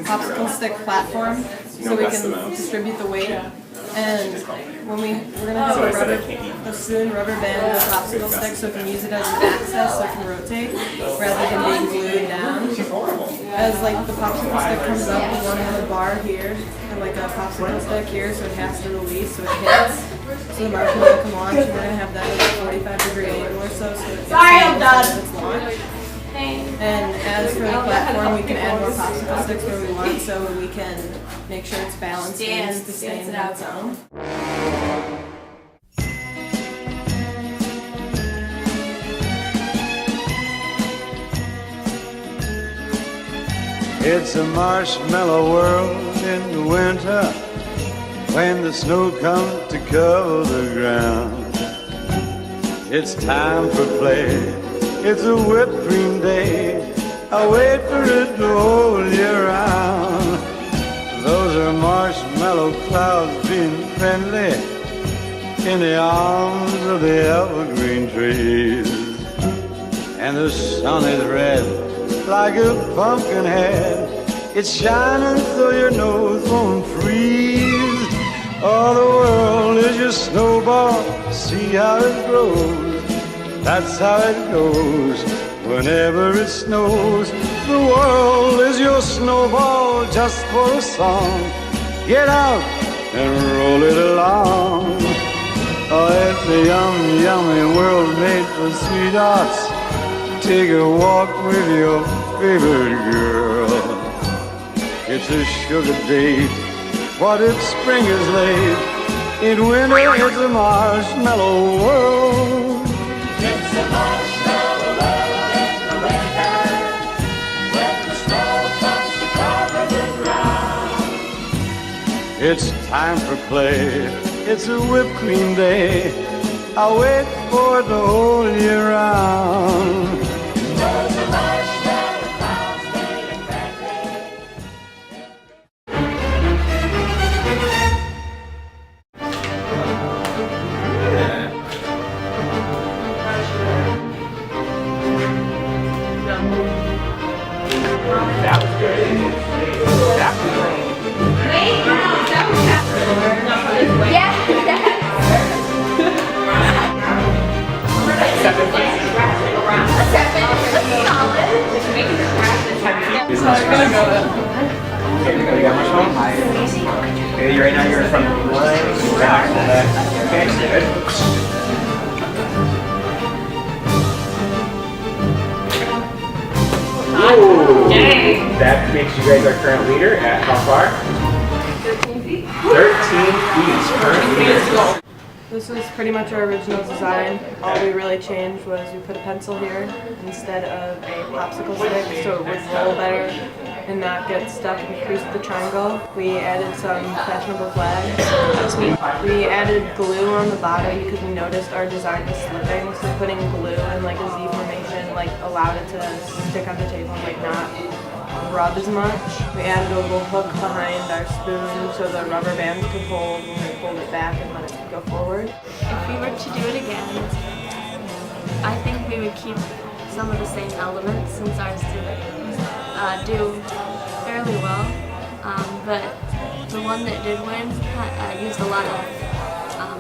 popsicle stick platform so we can distribute the weight. And when we're gonna have a spoon rubber band the popsicle stick so we can use it as an access so it can rotate rather than being glued down. As like the popsicle stick comes up, we want to have a bar here and like a popsicle stick here so it has to release so it hits. So the marshmallow can launch and we're gonna have that at a 45-degree angle or so it's launched. And as for the platform, we can add more popsicle sticks where we want so we can make sure it's balanced and sustained on its own. It's a marshmallow world in the winter when the snow comes to cover the ground. It's time for play. It's a whipped cream day. I wait for it to hold you round. Those are marshmallow clouds being friendly in the arms of the evergreen trees. And the sun is red like a pumpkin head. It's shining so your nose won't freeze. Oh, the world is your snowball. See how it grows. That's how it goes whenever it snows. The world is your snowball just for a song. Get out and roll it along. Oh, it's a yummy, yummy world made for sweethearts. Take a walk with your favorite girl. It's a sugar date. What if spring is late? In winter it's a marshmallow world. It's a marshmallow world in the winter when the snow comes to cover the ground. It's time for play. It's a whipped cream day. I wait for it to hold you round. There's a marshmallow clouds made friendly. That was good. That was good. Wait, no, that was happening. Yeah, Seven, please. a 7. That's solid. Okay, you got marshmallow? Okay, right now you're in front of the line. Back. Okay, good. Ooh, that makes you guys our current leader at how far? 13 feet. 13 feet, current leader. This was pretty much our original design. All we really changed was we put a pencil here instead of a popsicle stick so it would roll better and not get stuck and crease the triangle. We added some fashionable flags. We added glue on the bottom because we noticed our design was slipping, so putting glue in like a Z formation like allowed it to stick on the table and like not rub as much. We added a little hook behind our spoon so the rubber bands could hold when we pulled it back and let it go forward. If we were to do it again, I think we would keep some of the same elements since ours do fairly well. But the one that did win used a lot of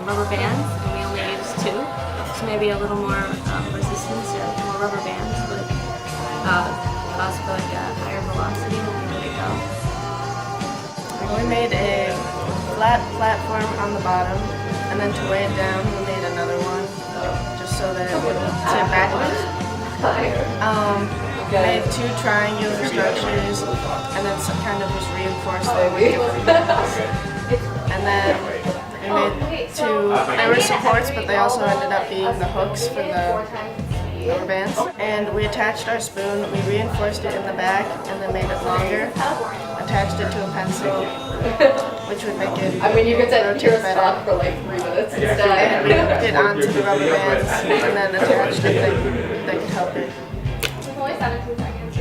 rubber bands, and we only used 2. So maybe a little more resistance or more rubber bands would cause for like a higher velocity when we let it go. We made a flat platform on the bottom, and then to weigh it down, we made another one, just so that it wouldn't tip backwards. We made 2 triangular structures, and then kind of just reinforced them with different. And then we made 2, they were supports, but they also ended up being the hooks for the rubber bands. And we attached our spoon, we reinforced it in the back, and then made it longer. Attached it to a pencil, which would make it You could set rotate better. for like 3 minutes And we hooked it onto the rubber bands and then attached it that could help it. Only 17 seconds.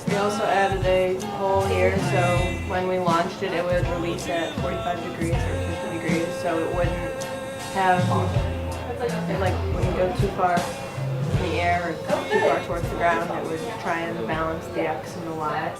We also added a hole here so when we launched it, it would release at 45 degrees or 50 degrees so it wouldn't have, like when you go too far in the air or too far towards the ground, it would try and balance the X and the Y.